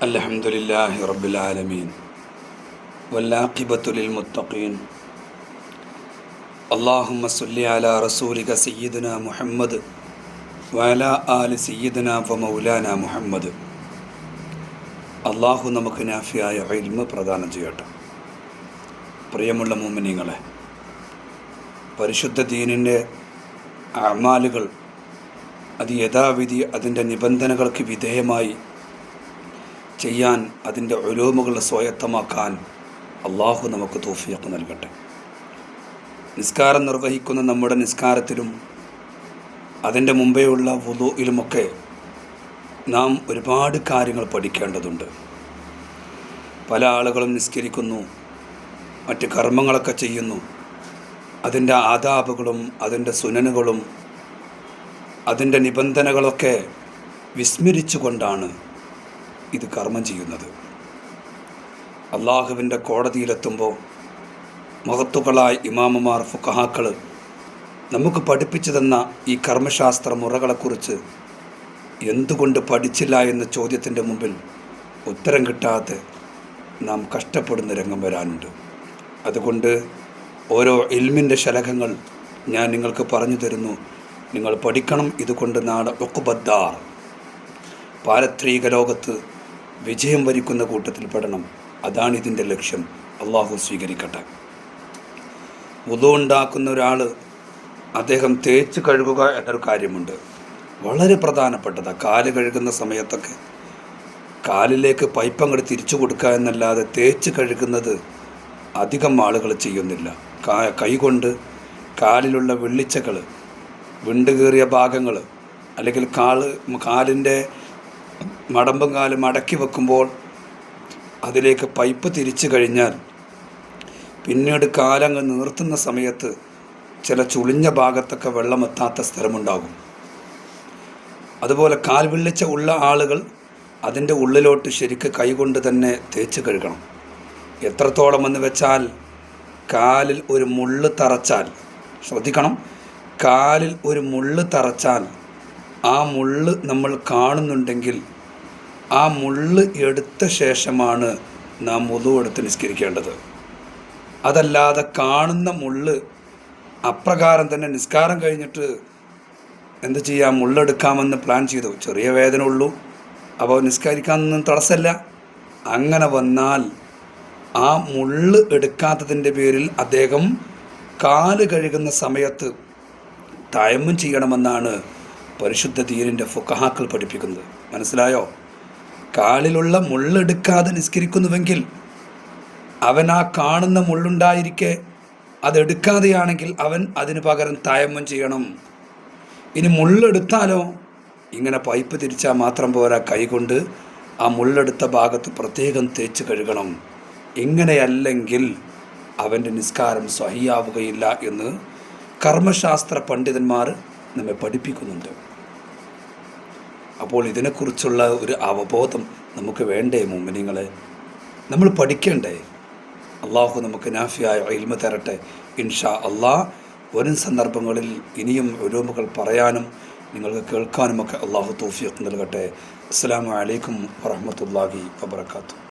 അൽഹംദുലില്ലാഹി റബ്ബിൽ ആലമീൻ വല്ലാഖിബത്തു ലിൽ മുത്തഖീൻ അല്ലാഹുമ്മ സ്വല്ലി അലാ റസൂലിക സയ്യിദുനാ മുഹമ്മദ് വഅലാ ആലി സയ്യിദുനാ വമൗലാനാ മുഹമ്മദ്. അള്ളാഹു നമുക്ക് നാഫിയായ ഇൽമ് പ്രദാനം ചെയ്യട്ടെ. പ്രിയമുള്ള മുഅ്മിനീങ്ങളെ, പരിശുദ്ധ ദീനിൻ്റെ അഅ്മാലുകൾ അത് യഥാവിധി അതിൻ്റെ നിബന്ധനകൾക്ക് വിധേയമായി ചെയ്യാൻ, അതിൻ്റെ ഉലൂമുകൾ സ്വായത്തമാക്കാൻ അള്ളാഹു നമുക്ക് തൗഫീഖ് നൽകട്ടെ. നിസ്കാരം നിർവഹിക്കുന്ന നമ്മുടെ നിസ്കാരത്തിലും അതിൻ്റെ മുമ്പേയുള്ള വുളൂഇലുമൊക്കെ നാം ഒരുപാട് കാര്യങ്ങൾ പഠിക്കേണ്ടതുണ്ട്. പല ആളുകളും നിസ്കരിക്കുന്നു, മറ്റ് കർമ്മങ്ങളൊക്കെ ചെയ്യുന്നു, അതിൻ്റെ ആദാബുകളും അതിൻ്റെ സുനനുകളും അതിൻ്റെ നിബന്ധനകളൊക്കെ വിസ്മരിച്ചുകൊണ്ടാണ് ഇത് കർമ്മം ചെയ്യുന്നത്. അള്ളാഹുവിൻ്റെ കോടതിയിലെത്തുമ്പോൾ മഹത്തുക്കളായ ഇമാമുമാർ, ഫുഖഹാക്കൾ നമുക്ക് പഠിപ്പിച്ചു തന്ന ഈ കർമ്മശാസ്ത്ര മുറകളെക്കുറിച്ച് എന്തുകൊണ്ട് പഠിച്ചില്ല എന്ന ചോദ്യത്തിൻ്റെ മുമ്പിൽ ഉത്തരം കിട്ടാതെ നാം കഷ്ടപ്പെടുന്ന രംഗം വരാനുണ്ട്. അതുകൊണ്ട് ഓരോ ഇൽമിൻ്റെ ശലഭങ്ങൾ ഞാൻ നിങ്ങൾക്ക് പറഞ്ഞു തരുന്നു. നിങ്ങൾ പഠിക്കണം. ഇതുകൊണ്ട് നാളെ ഉഖ്ബദ്ദാർ, പാരത്രിക ലോകത്ത് വിജയം വരിക്കുന്ന കൂട്ടത്തിൽ പെടണം. അതാണ് ഇതിൻ്റെ ലക്ഷ്യം. അള്ളാഹു സ്വീകരിക്കട്ടെ. വുളു ഉണ്ടാക്കുന്ന ഒരാൾ അദ്ദേഹം തേച്ച് കഴുകുക എന്നൊരു കാര്യമുണ്ട്, വളരെ പ്രധാനപ്പെട്ടതാണ്. കാല് കഴുകുന്ന സമയത്തൊക്കെ കാലിലേക്ക് പൈപ്പങ്ങോട്ട് തിരിച്ചു കൊടുക്കുക എന്നല്ലാതെ തേച്ച് കഴുകുന്നത് അധികം ആളുകൾ ചെയ്യുന്നില്ല. കൈകൊണ്ട് കാലിലുള്ള വെള്ളിച്ചകൾ, വിണ്ടുകീറിയ ഭാഗങ്ങൾ, അല്ലെങ്കിൽ കാലിൻ്റെ മടമ്പും കാല് മടക്കി വെക്കുമ്പോൾ അതിലേക്ക് പൈപ്പ് തിരിച്ചു കഴിഞ്ഞാൽ പിന്നീട് കാലങ്ങ് നീർത്തുന്ന സമയത്ത് ചില ചുളിഞ്ഞ ഭാഗത്തൊക്കെ വെള്ളമെത്താത്ത സ്ഥലമുണ്ടാകും. അതുപോലെ കാൽ വിള്ളിച്ച ഉള്ള ആളുകൾ അതിൻ്റെ ഉള്ളിലോട്ട് ശരിക്ക് കൈകൊണ്ട് തന്നെ തേച്ച് കഴുകണം. എത്രത്തോളം എന്ന് വെച്ചാൽ, കാലിൽ ഒരു മുള്ള് തറച്ചാൽ, ശ്രദ്ധിക്കണം, കാലിൽ ഒരു മുള്ള് തറച്ചാൽ ആ മുള്ള് നമ്മൾ കാണുന്നുണ്ടെങ്കിൽ ആ മുള്ള് എടുത്ത ശേഷമാണ് നാം വുളു എടുത്ത് നിസ്കരിക്കേണ്ടത്. അതല്ലാതെ കാണുന്ന മുള്ള് അപ്രകാരം തന്നെ നിസ്കാരം കഴിഞ്ഞിട്ട് എന്ത് ചെയ്യാം, മുള്ളെടുക്കാമെന്ന് പ്ലാൻ ചെയ്തു, ചെറിയ വേദന ഉള്ളൂ, അപ്പോൾ നിസ്കരിക്കാനൊന്നും തടസ്സമില്ല. അങ്ങനെ വന്നാൽ ആ മുള്ള് എടുക്കാത്തതിൻ്റെ പേരിൽ അദ്ദേഹം കാല് കഴുകുന്ന സമയത്ത് തയമ്മും ചെയ്യണമെന്നാണ് പരിശുദ്ധ ദീനിൻ്റെ ഫുഖഹാക്കൾ പഠിപ്പിക്കുന്നത്. മനസ്സിലായോ? കാലിലുള്ള മുള്ളെടുക്കാതെ നിസ്കരിക്കുന്നുവെങ്കിൽ അവൻ ആ കാണുന്ന മുള്ളുണ്ടായിരിക്കെ അതെടുക്കാതെയാണെങ്കിൽ അവൻ അതിന് പകരം തയമ്മും ചെയ്യണം. ഇനി മുള്ളെടുത്താലോ, ഇങ്ങനെ പൈപ്പ് തിരിച്ചാൽ മാത്രം പോരാ, കൈകൊണ്ട് ആ മുള്ളെടുത്ത ഭാഗത്ത് പ്രത്യേകം തേച്ച് കഴുകണം. ഇങ്ങനെയല്ലെങ്കിൽ അവൻ്റെ നിസ്കാരം സ്വഹിയാവുകയില്ല എന്ന് കർമ്മശാസ്ത്ര പണ്ഡിതന്മാർ നമ്മെ പഠിപ്പിക്കുന്നുണ്ട്. അപ്പോൾ ഇതിനെക്കുറിച്ചുള്ള ഒരു അവബോധം നമുക്ക് വേണ്ടേ മുഅ്മിനീങ്ങളെ? നമ്മൾ പഠിക്കണ്ടേ? അള്ളാഹു നമുക്ക് നാഫിയായ ഇൽമ തരട്ടെ ഇൻഷാ അള്ളാഹ്. വരും സന്ദർഭങ്ങളിൽ ഇനിയും ഉലൂമുകൾ പറയാനും നിങ്ങൾക്ക് കേൾക്കാനുമൊക്കെ അള്ളാഹു തൗഫീഖ് നൽകട്ടെ. അസ്സലാമു അലൈക്കും വറഹ്മത്തുള്ളാഹി വബറകാതുഹു.